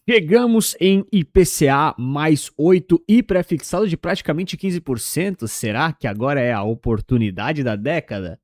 Chegamos em IPCA mais 8 e pré-fixado de praticamente 15%. Será que agora é a oportunidade da década?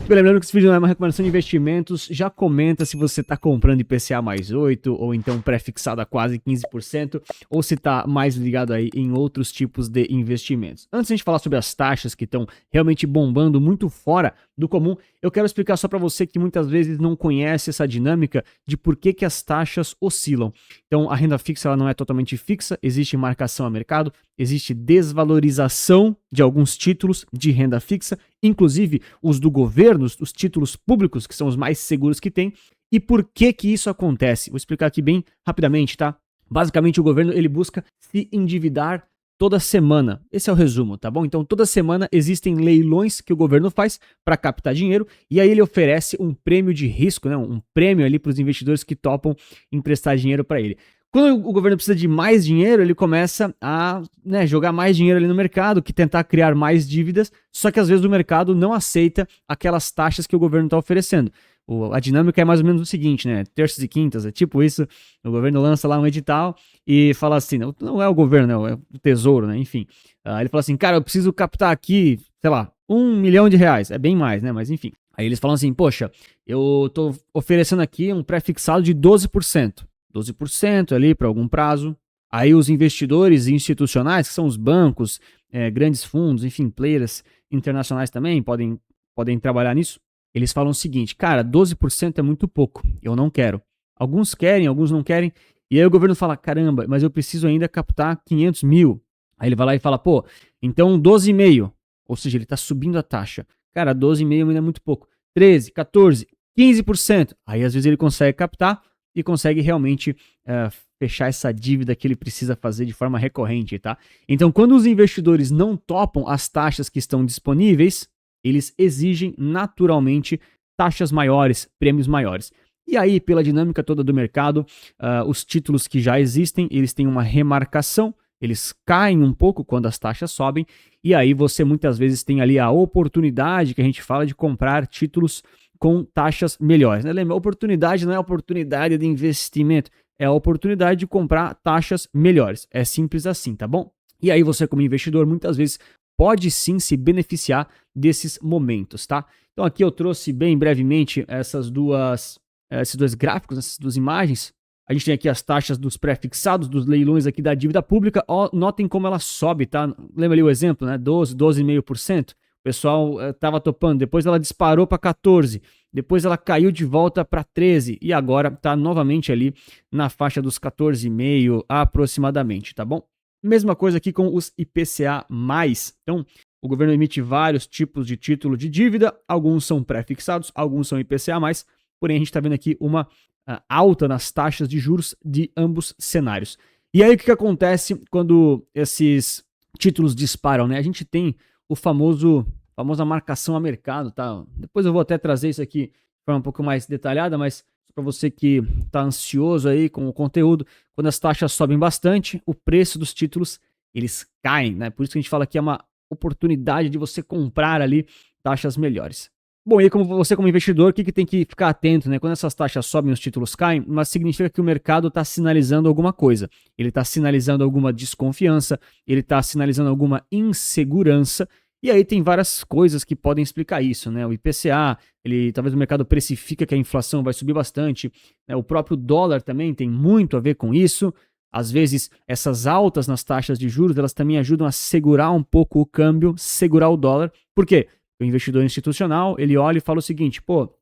Lembrando que esse vídeo não é uma recomendação de investimentos, já comenta se você está comprando IPCA mais 8 ou então pré-fixado a quase 15% ou se está mais ligado aí em outros tipos de investimentos. Antes de a gente falar sobre as taxas que estão realmente bombando muito fora do comum, eu quero explicar só para você que muitas vezes não conhece essa dinâmica de por que as taxas oscilam. Então a renda fixa ela não é totalmente fixa, existe marcação a mercado, existe desvalorização de alguns títulos de renda fixa, inclusive os do governo, os títulos públicos, que são os mais seguros que tem. E por que isso acontece? Vou explicar aqui bem rapidamente, tá? Basicamente, o governo ele busca se endividar toda semana. Esse é o resumo, tá bom? Então, toda semana existem leilões que o governo faz para captar dinheiro e aí ele oferece um prêmio de risco, né? Um prêmio ali para os investidores que topam emprestar dinheiro para ele. Quando o governo precisa de mais dinheiro, ele começa a jogar mais dinheiro ali no mercado, que tentar criar mais dívidas, só que às vezes o mercado não aceita aquelas taxas que o governo está oferecendo. A dinâmica é mais ou menos o seguinte, né? Terças e quintas, é tipo isso, o governo lança lá um edital e fala assim, não é o governo, é o tesouro, né? Enfim, ele fala assim, cara, eu preciso captar aqui, sei lá, R$1 milhão, é bem mais, né? Mas enfim, aí eles falam assim, poxa, eu tô oferecendo aqui um pré-fixado de 12%. 12% ali para algum prazo. Aí os investidores institucionais, que são os bancos, grandes fundos, enfim, players internacionais também podem trabalhar nisso. Eles falam o seguinte, cara, 12% é muito pouco, eu não quero. Alguns querem, alguns não querem. E aí o governo fala, caramba, mas eu preciso ainda captar 500 mil. Aí ele vai lá e fala, pô, então 12,5. Ou seja, ele está subindo a taxa. Cara, 12,5 ainda é muito pouco. 13, 14, 15%. Aí às vezes ele consegue captar e consegue realmente fechar essa dívida que ele precisa fazer de forma recorrente, tá? Então, quando os investidores não topam as taxas que estão disponíveis, eles exigem naturalmente taxas maiores, prêmios maiores. E aí, pela dinâmica toda do mercado, os títulos que já existem, eles têm uma remarcação, eles caem um pouco quando as taxas sobem, e aí você muitas vezes tem ali a oportunidade que a gente fala de comprar títulos com taxas melhores. Né? Lembra, oportunidade não é oportunidade de investimento, é a oportunidade de comprar taxas melhores. É simples assim, tá bom? E aí você, como investidor, muitas vezes pode sim se beneficiar desses momentos, tá? Então aqui eu trouxe bem brevemente esses dois gráficos, essas duas imagens. A gente tem aqui as taxas dos pré-fixados, dos leilões aqui da dívida pública. Notem como ela sobe, tá? Lembra ali o exemplo, né? 12,5%. O pessoal estava topando, depois ela disparou para 14%, depois ela caiu de volta para 13% e agora está novamente ali na faixa dos 14,5% aproximadamente, tá bom? Mesma coisa aqui com os IPCA+. Então, o governo emite vários tipos de título de dívida, alguns são pré-fixados, alguns são IPCA+, porém a gente está vendo aqui uma alta nas taxas de juros de ambos cenários. E aí o que acontece quando esses títulos disparam, né? A gente tem a famosa marcação a mercado, tá? Depois eu vou até trazer isso aqui de forma um pouco mais detalhada, mas para você que está ansioso aí com o conteúdo, quando as taxas sobem bastante, o preço dos títulos eles caem, né? Por isso que a gente fala que é uma oportunidade de você comprar ali taxas melhores. Bom, e como você como investidor, o que tem que ficar atento, né? Quando essas taxas sobem e os títulos caem, mas significa que o mercado está sinalizando alguma coisa. Ele está sinalizando alguma desconfiança, ele está sinalizando alguma insegurança, e aí tem várias coisas que podem explicar isso, né? O IPCA, talvez o mercado precifica que a inflação vai subir bastante, né? O próprio dólar também tem muito a ver com isso. Às vezes, essas altas nas taxas de juros, elas também ajudam a segurar um pouco o câmbio, segurar o dólar. Por quê? O investidor institucional, ele olha e fala o seguinte, pô,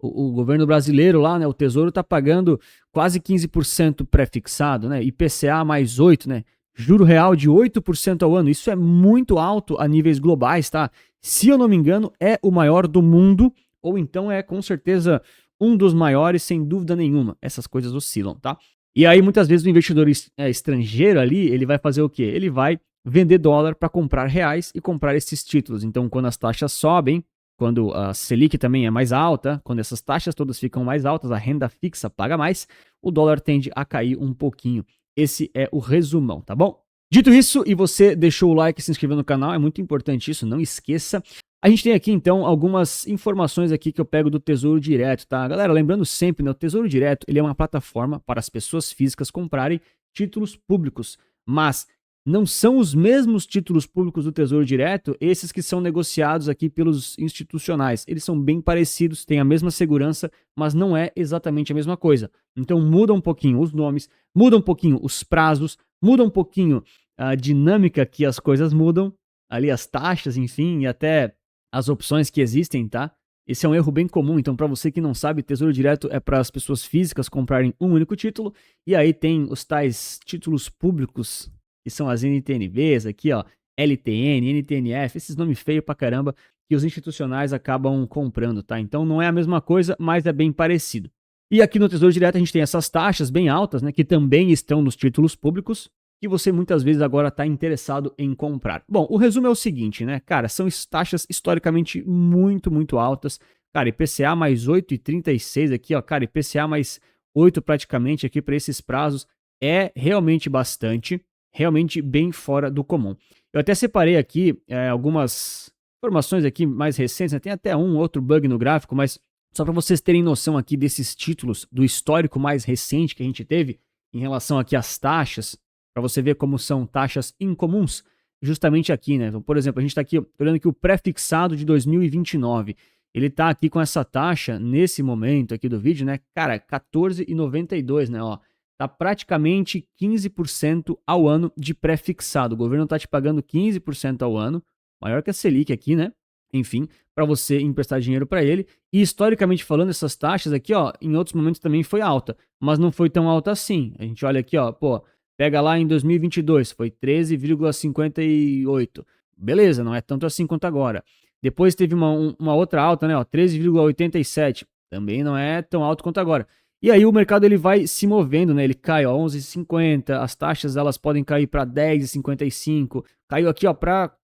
o governo brasileiro lá, né, o Tesouro está pagando quase 15% pré-fixado, né, IPCA mais 8%, né, juro real de 8% ao ano, isso é muito alto a níveis globais, tá? Se eu não me engano, é o maior do mundo, ou então é com certeza um dos maiores, sem dúvida nenhuma. Essas coisas oscilam, tá? E aí muitas vezes o investidor estrangeiro ali, ele vai fazer o quê? Ele vai vender dólar para comprar reais e comprar esses títulos. Então, quando as taxas sobem, quando a Selic também é mais alta, quando essas taxas todas ficam mais altas, a renda fixa paga mais, o dólar tende a cair um pouquinho. Esse é o resumão, tá bom? Dito isso, e você deixou o like e se inscreveu no canal, é muito importante isso, não esqueça. A gente tem aqui, então, algumas informações aqui que eu pego do Tesouro Direto, tá? Galera, lembrando sempre, né, o Tesouro Direto, ele é uma plataforma para as pessoas físicas comprarem títulos públicos, mas não são os mesmos títulos públicos do Tesouro Direto, esses que são negociados aqui pelos institucionais. Eles são bem parecidos, têm a mesma segurança, mas não é exatamente a mesma coisa. Então muda um pouquinho os nomes, muda um pouquinho os prazos, muda um pouquinho a dinâmica que as coisas mudam, ali as taxas, enfim, e até as opções que existem, tá? Esse é um erro bem comum, então para você que não sabe, Tesouro Direto é para as pessoas físicas comprarem um único título, e aí tem os tais títulos públicos, que são as NTNBs aqui, ó, LTN, NTNF, esses nomes feios pra caramba, que os institucionais acabam comprando, tá? Então não é a mesma coisa, mas é bem parecido. E aqui no Tesouro Direto a gente tem essas taxas bem altas, né, que também estão nos títulos públicos, que você muitas vezes agora está interessado em comprar. Bom, o resumo é o seguinte, né, cara, são taxas historicamente muito altas. Cara, IPCA mais 8,36 aqui, ó, cara, IPCA mais 8 praticamente aqui para esses prazos é realmente bastante, realmente bem fora do comum. Eu até separei aqui algumas informações aqui mais recentes, né? Tem até um outro bug no gráfico, mas só para vocês terem noção aqui desses títulos, do histórico mais recente que a gente teve em relação aqui às taxas, para você ver como são taxas incomuns, justamente aqui, né? Então, por exemplo, a gente está aqui olhando aqui o pré-fixado de 2029. Ele está aqui com essa taxa, nesse momento aqui do vídeo, né? Cara, 14,92, né? Ó, tá praticamente 15% ao ano de pré-fixado. O governo está te pagando 15% ao ano, maior que a Selic aqui, né? Enfim, para você emprestar dinheiro para ele. E historicamente falando, essas taxas aqui, ó, em outros momentos também foi alta, mas não foi tão alta assim. A gente olha aqui, ó, pô, pega lá em 2022, foi 13,58. Beleza, não é tanto assim quanto agora. Depois teve uma outra alta, né, ó, 13,87. Também não é tão alto quanto agora. E aí o mercado ele vai se movendo, né? Ele cai, ó, 11,50, as taxas elas podem cair para 10,55. Caiu aqui, ó, para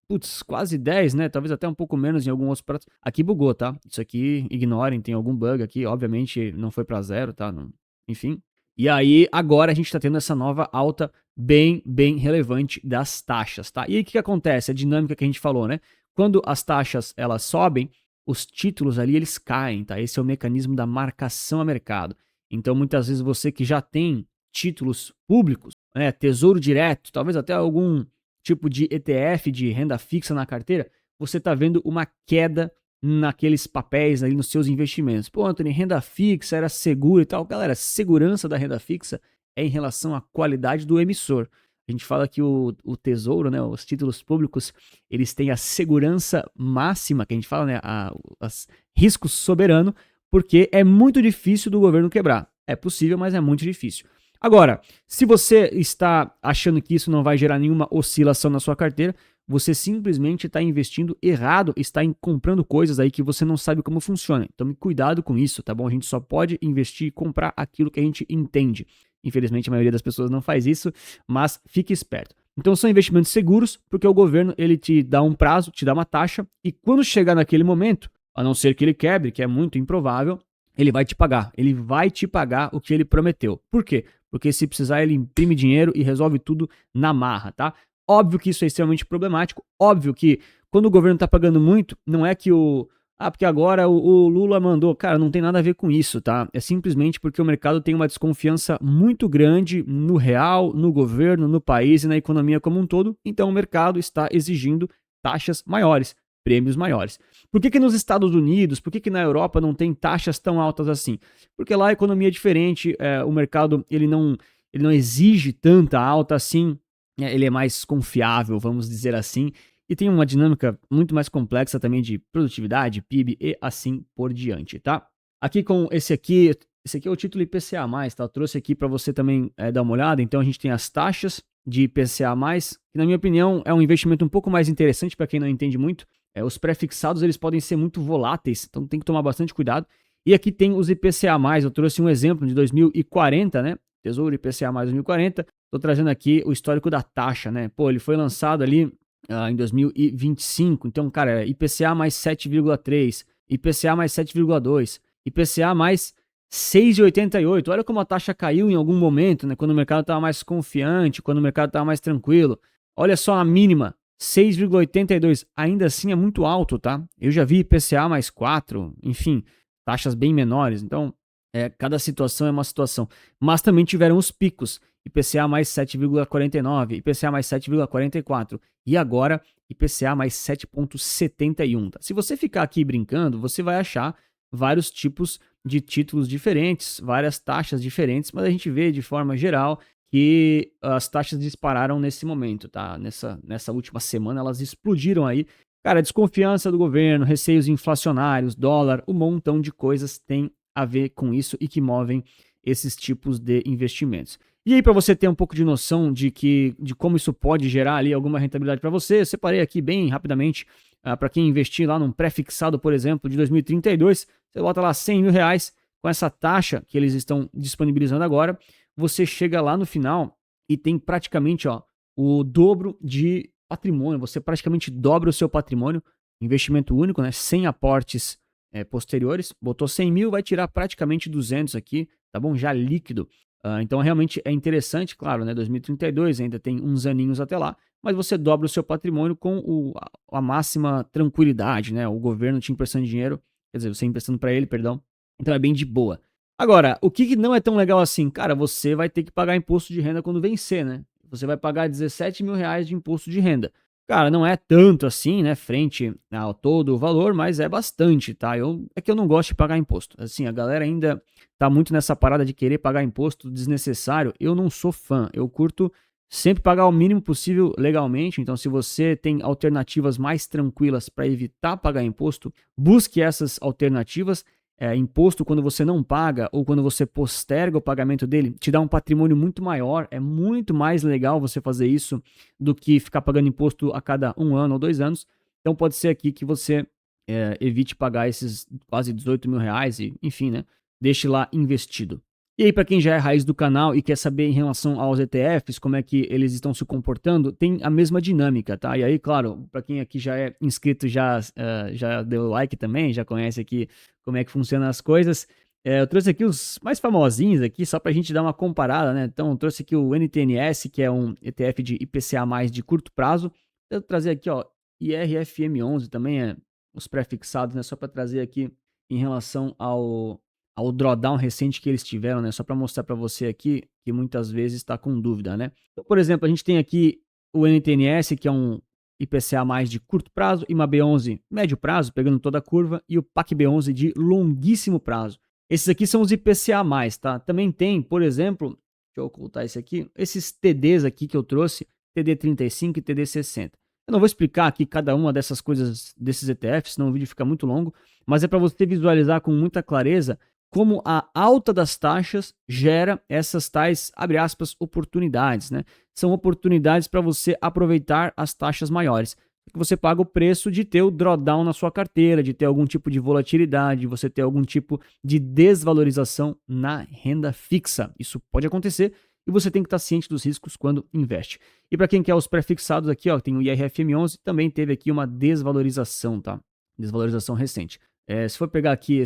quase 10, né? Talvez até um pouco menos em alguns outros pratos. Aqui bugou, tá? Isso aqui ignorem, tem algum bug aqui, obviamente não foi para zero, tá? Não, enfim. E aí agora a gente está tendo essa nova alta bem relevante das taxas, tá? E aí o que acontece? A dinâmica que a gente falou, né? Quando as taxas elas sobem, os títulos ali eles caem, tá? Esse é o mecanismo da marcação a mercado. Então, muitas vezes você que já tem títulos públicos, né, Tesouro Direto, talvez até algum tipo de ETF de renda fixa na carteira, você está vendo uma queda naqueles papéis aí nos seus investimentos. Pô, Anthony, renda fixa era seguro e tal. Galera, segurança da renda fixa é em relação à qualidade do emissor. A gente fala que o tesouro, né, os títulos públicos, eles têm a segurança máxima, que a gente fala, né, risco soberano, porque é muito difícil do governo quebrar. É possível, mas é muito difícil. Agora, se você está achando que isso não vai gerar nenhuma oscilação na sua carteira, você simplesmente está investindo errado, está comprando coisas aí que você não sabe como funciona. Então, cuidado com isso, tá bom? A gente só pode investir e comprar aquilo que a gente entende. Infelizmente, a maioria das pessoas não faz isso, mas fique esperto. Então, são investimentos seguros, porque o governo ele te dá um prazo, te dá uma taxa, e quando chegar naquele momento, a não ser que ele quebre, que é muito improvável, ele vai te pagar. Ele vai te pagar o que ele prometeu. Por quê? Porque se precisar, ele imprime dinheiro e resolve tudo na marra, tá? Óbvio que isso é extremamente problemático. Óbvio que quando o governo tá pagando muito, não é que porque agora o Lula mandou. Cara, não tem nada a ver com isso, tá? É simplesmente porque o mercado tem uma desconfiança muito grande no real, no governo, no país e na economia como um todo. Então o mercado está exigindo taxas maiores, prêmios maiores. Por que nos Estados Unidos, por que na Europa não tem taxas tão altas assim? Porque lá a economia é diferente, o mercado ele não exige tanta alta assim, ele é mais confiável, vamos dizer assim, e tem uma dinâmica muito mais complexa também de produtividade, PIB e assim por diante, tá? Aqui com esse aqui é o título IPCA+, tá? Eu trouxe aqui para você também dar uma olhada. Então a gente tem as taxas de IPCA+, que na minha opinião é um investimento um pouco mais interessante para quem não entende muito. Os pré-fixados eles podem ser muito voláteis, então tem que tomar bastante cuidado. E aqui tem os IPCA+, eu trouxe um exemplo de 2040, né? Tesouro IPCA+, 2040. Estou trazendo aqui o histórico da taxa, né? Pô, ele foi lançado ali em 2025. Então, cara, IPCA mais 7,3, IPCA mais 7,2, IPCA mais 6,88. Olha como a taxa caiu em algum momento, né? Quando o mercado estava mais confiante, quando o mercado estava mais tranquilo. Olha só a mínima, 6,82, ainda assim é muito alto, tá? Eu já vi IPCA mais 4, enfim, taxas bem menores, então cada situação é uma situação. Mas também tiveram os picos, IPCA mais 7,49, IPCA mais 7,44 e agora IPCA mais 7,71. Tá? Se você ficar aqui brincando, você vai achar vários tipos de títulos diferentes, várias taxas diferentes, mas a gente vê de forma geral que as taxas dispararam nesse momento, tá? Nessa última semana elas explodiram aí. Cara, desconfiança do governo, receios inflacionários, dólar, um montão de coisas tem a ver com isso e que movem esses tipos de investimentos. E aí, para você ter um pouco de noção de como isso pode gerar ali alguma rentabilidade para você, eu separei aqui bem rapidamente para quem investir lá num pré-fixado, por exemplo, de 2032, você bota lá R$100.000 com essa taxa que eles estão disponibilizando agora, você chega lá no final e tem praticamente o dobro de patrimônio, você praticamente dobra o seu patrimônio, investimento único, né, sem aportes posteriores, botou 100 mil, vai tirar praticamente 200 aqui, tá bom? Já líquido. Então realmente é interessante, claro, né? 2032 ainda tem uns aninhos até lá, mas você dobra o seu patrimônio com a máxima tranquilidade, né? O governo te emprestando dinheiro, quer dizer, você emprestando para ele, perdão. Então é bem de boa. Agora, o que não é tão legal assim? Cara, você vai ter que pagar imposto de renda quando vencer, né? Você vai pagar R$17.000 de imposto de renda. Cara, não é tanto assim, né, frente ao todo o valor, mas é bastante, tá? É que eu não gosto de pagar imposto. Assim, a galera ainda tá muito nessa parada de querer pagar imposto desnecessário. Eu não sou fã. Eu curto sempre pagar o mínimo possível legalmente. Então, se você tem alternativas mais tranquilas para evitar pagar imposto, busque essas alternativas. Imposto, quando você não paga ou quando você posterga o pagamento dele, te dá um patrimônio muito maior. É muito mais legal você fazer isso do que ficar pagando imposto a cada 1 ano ou 2 anos. Então pode ser aqui que você evite pagar esses quase R$18.000 e, enfim, né? Deixe lá investido. E aí, para quem já é raiz do canal e quer saber em relação aos ETFs, como é que eles estão se comportando, tem a mesma dinâmica, tá? E aí, claro, para quem aqui já é inscrito, já deu like também, já conhece aqui como é que funcionam as coisas. Eu trouxe aqui os mais famosinhos aqui, só para a gente dar uma comparada, né? Então, eu trouxe aqui o NTNS, que é um ETF de IPCA+, de curto prazo. Eu vou trazer aqui, ó, IRFM11 também, os pré-fixados, né? Só para trazer aqui em relação ao drawdown recente que eles tiveram, né? Só para mostrar para você aqui que muitas vezes está com dúvida, né? Então, por exemplo, a gente tem aqui o NTNS, que é um IPCA mais de curto prazo, IMAB11 médio prazo, pegando toda a curva, e o PACB11 de longuíssimo prazo. Esses aqui são os IPCA+, tá? Também tem, por exemplo, deixa eu ocultar esse aqui, esses TDs aqui que eu trouxe, TD35 e TD60. Eu não vou explicar aqui cada uma dessas coisas, desses ETFs, senão o vídeo fica muito longo, mas é para você visualizar com muita clareza como a alta das taxas gera essas tais, abre aspas, oportunidades, né? São oportunidades para você aproveitar as taxas maiores. Você paga o preço de ter o drawdown na sua carteira, de ter algum tipo de volatilidade, de você ter algum tipo de desvalorização na renda fixa. Isso pode acontecer e você tem que estar ciente dos riscos quando investe. E para quem quer os pré-fixados aqui, ó, tem o IRFM11, também teve aqui uma desvalorização, tá? Desvalorização recente. Se for pegar aqui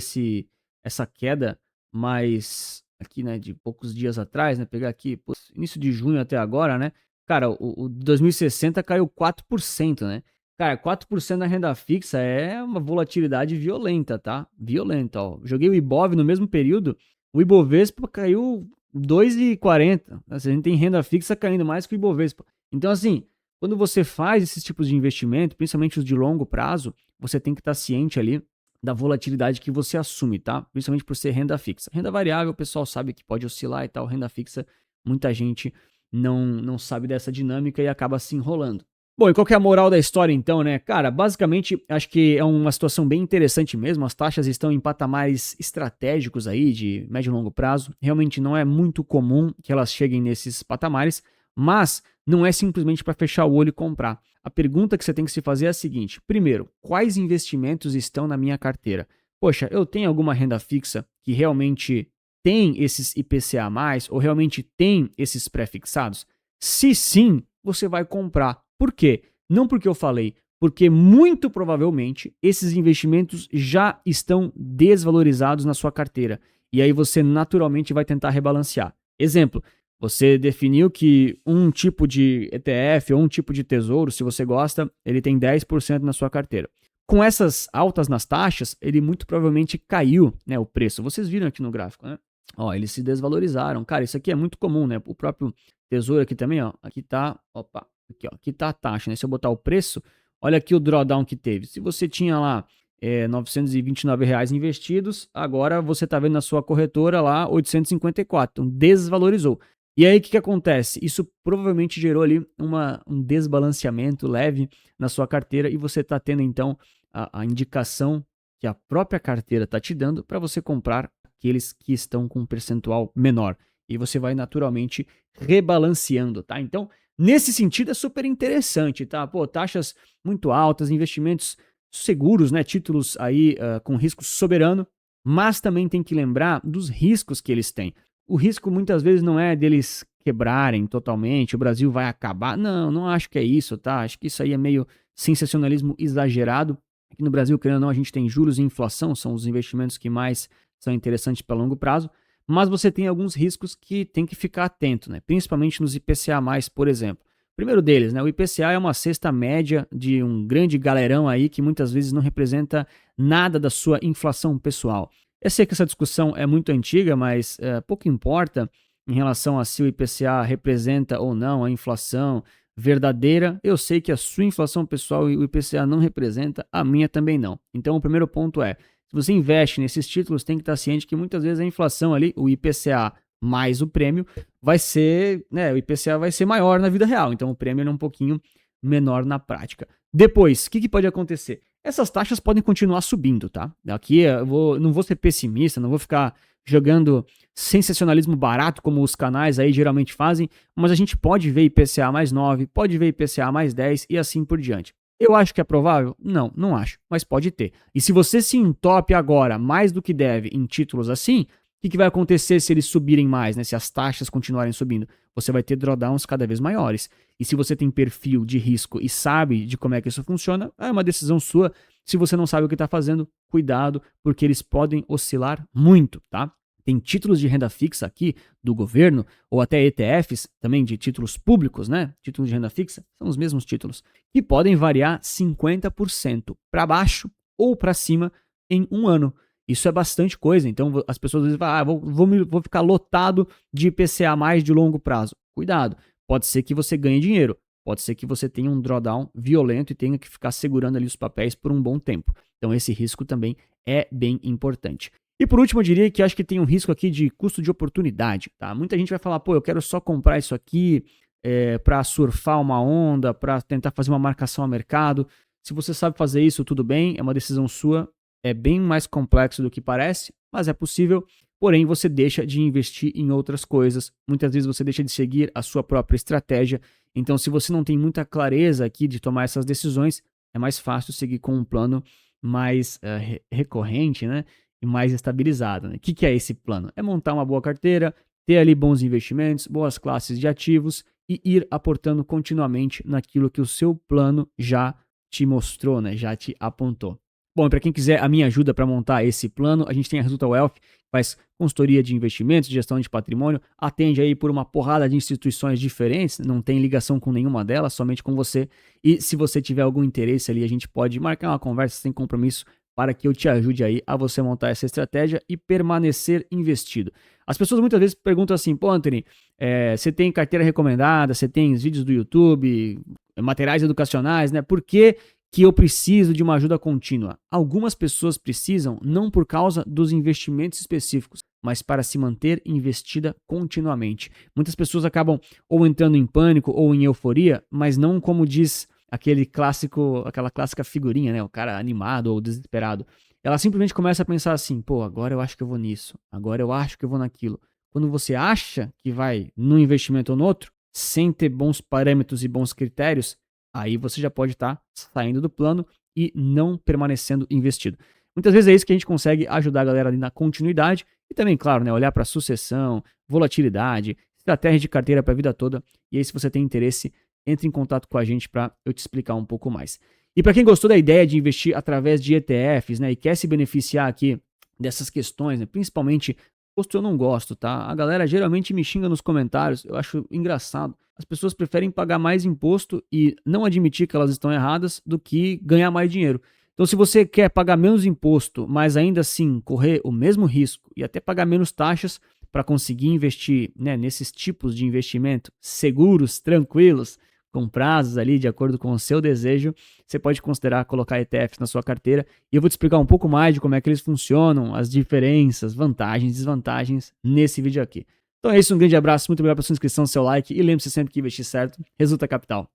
essa queda mais aqui, né, de poucos dias atrás, né, pegar aqui, início de junho até agora, né, cara, o 2060 caiu 4%, né, cara, 4% na renda fixa é uma volatilidade violenta, tá, violenta, ó, joguei o Ibov no mesmo período, o Ibovespa caiu 2,40, a gente tem renda fixa caindo mais que o Ibovespa, então assim, quando você faz esses tipos de investimento, principalmente os de longo prazo, você tem que estar ciente ali da volatilidade que você assume, tá? Principalmente por ser renda fixa. Renda variável, o pessoal sabe que pode oscilar e tal. Renda fixa, muita gente não sabe dessa dinâmica e acaba se enrolando. Bom, e qual que é a moral da história então, né? Cara, basicamente, acho que é uma situação bem interessante mesmo. As taxas estão em patamares estratégicos aí, de médio e longo prazo. Realmente não é muito comum que elas cheguem nesses patamares, mas não é simplesmente para fechar o olho e comprar. A pergunta que você tem que se fazer é a seguinte: primeiro, quais investimentos estão na minha carteira? Poxa, eu tenho alguma renda fixa que realmente tem esses IPCA+, ou realmente tem esses pré-fixados? Se sim, você vai comprar. Por quê? Não porque eu falei, porque muito provavelmente esses investimentos já estão desvalorizados na sua carteira. E aí você naturalmente vai tentar rebalancear. Exemplo, Você definiu que um tipo de ETF ou um tipo de tesouro, se você gosta, ele tem 10% na sua carteira. Com essas altas nas taxas, ele muito provavelmente caiu, né, o preço. Vocês viram aqui no gráfico, né? Ó, eles se desvalorizaram. Cara, isso aqui é muito comum, né? O próprio tesouro aqui também, ó. Aqui tá, opa, aqui, ó, aqui tá a taxa, né? Se eu botar o preço, olha aqui o drawdown que teve. Se você tinha lá R$ 929 investidos, agora você está vendo na sua corretora lá 854, então desvalorizou. E aí o que acontece? Isso provavelmente gerou ali um desbalanceamento leve na sua carteira e você está tendo então a indicação que a própria carteira está te dando para você comprar aqueles que estão com um percentual menor. E você vai naturalmente rebalanceando, tá? Então, nesse sentido é super interessante, tá? Pô, taxas muito altas, investimentos seguros, né? Títulos aí com risco soberano, mas também tem que lembrar dos riscos que eles têm. O risco muitas vezes não é deles quebrarem totalmente, o Brasil vai acabar. Não, não acho que é isso, tá? Acho que isso aí é meio sensacionalismo exagerado. Aqui no Brasil, querendo ou não, a gente tem juros e inflação, são os investimentos que mais são interessantes para longo prazo, mas você tem alguns riscos que tem que ficar atento, né? Principalmente nos IPCA+, por exemplo. Primeiro deles, né, o IPCA é uma cesta média de um grande galerão aí que muitas vezes não representa nada da sua inflação pessoal. Eu sei que essa discussão é muito antiga, mas pouco importa em relação a se o IPCA representa ou não a inflação verdadeira. Eu sei que a sua inflação pessoal e o IPCA não representa, a minha também não. Então o primeiro ponto é, se você investe nesses títulos, tem que estar ciente que muitas vezes a inflação ali, o IPCA mais o prêmio, vai ser, né, o IPCA vai ser maior na vida real, então o prêmio é um pouquinho menor na prática. Depois, o que pode acontecer? Essas taxas podem continuar subindo, tá? Aqui não vou ser pessimista, não vou ficar jogando sensacionalismo barato como os canais aí geralmente fazem, mas a gente pode ver IPCA mais 9, pode ver IPCA mais 10 e assim por diante. Eu acho que é provável? Não, não acho, mas pode ter. E se você se entope agora mais do que deve em títulos assim, o que vai acontecer se eles subirem mais, né? Se as taxas continuarem subindo? Você vai ter drawdowns cada vez maiores. E se você tem perfil de risco e sabe de como é que isso funciona, é uma decisão sua. Se você não sabe o que está fazendo, cuidado, porque eles podem oscilar muito, tá? Tem títulos de renda fixa aqui do governo, ou até ETFs também de títulos públicos, né? Títulos de renda fixa são os mesmos títulos, que podem variar 50% para baixo ou para cima em um ano. Isso é bastante coisa, então as pessoas às vezes falam, vou ficar lotado de IPCA mais de longo prazo. Cuidado, pode ser que você ganhe dinheiro, pode ser que você tenha um drawdown violento e tenha que ficar segurando ali os papéis por um bom tempo. Então esse risco também é bem importante. E por último, eu diria que acho que tem um risco aqui de custo de oportunidade, tá? Muita gente vai falar, pô, eu quero só comprar isso aqui para surfar uma onda, para tentar fazer uma marcação a mercado. Se você sabe fazer isso, tudo bem, é uma decisão sua. É bem mais complexo do que parece, mas é possível. Porém, você deixa de investir em outras coisas. Muitas vezes você deixa de seguir a sua própria estratégia. Então, se você não tem muita clareza aqui de tomar essas decisões, é mais fácil seguir com um plano mais recorrente, né? E mais estabilizado. Né? O que é esse plano? É montar uma boa carteira, ter ali bons investimentos, boas classes de ativos e ir aportando continuamente naquilo que o seu plano já te mostrou, né? Já te apontou. Bom, para quem quiser a minha ajuda para montar esse plano, a gente tem a Resulta Wealth, que faz consultoria de investimentos, gestão de patrimônio, atende aí por uma porrada de instituições diferentes, não tem ligação com nenhuma delas, somente com você. E se você tiver algum interesse ali, a gente pode marcar uma conversa sem compromisso para que eu te ajude aí a você montar essa estratégia e permanecer investido. As pessoas muitas vezes perguntam assim, pô, Anthony, você tem carteira recomendada, você tem vídeos do YouTube, materiais educacionais, né? Por que eu preciso de uma ajuda contínua? Algumas pessoas precisam não por causa dos investimentos específicos, mas para se manter investida continuamente. Muitas pessoas acabam ou entrando em pânico ou em euforia, mas não como diz aquela clássica figurinha, né? O cara animado ou desesperado. Ela simplesmente começa a pensar assim, pô, agora eu acho que eu vou nisso, agora eu acho que eu vou naquilo. Quando você acha que vai num investimento ou no outro, sem ter bons parâmetros e bons critérios, aí você já pode estar saindo do plano e não permanecendo investido. Muitas vezes é isso que a gente consegue ajudar a galera ali na continuidade e também, claro, né, olhar para sucessão, volatilidade, estratégia de carteira para a vida toda. E aí, se você tem interesse, entre em contato com a gente para eu te explicar um pouco mais. E para quem gostou da ideia de investir através de ETFs, né, e quer se beneficiar aqui dessas questões, né, principalmente imposto eu não gosto, tá? A galera geralmente me xinga nos comentários, eu acho engraçado. As pessoas preferem pagar mais imposto e não admitir que elas estão erradas do que ganhar mais dinheiro. Então, se você quer pagar menos imposto, mas ainda assim correr o mesmo risco e até pagar menos taxas para conseguir investir, né, nesses tipos de investimento seguros, tranquilos, com prazos ali de acordo com o seu desejo, você pode considerar colocar ETFs na sua carteira. E eu vou te explicar um pouco mais de como é que eles funcionam, as diferenças, vantagens e desvantagens nesse vídeo aqui. Então é isso, um grande abraço, muito obrigado pela sua inscrição, seu like e lembre-se sempre que investir certo resulta capital.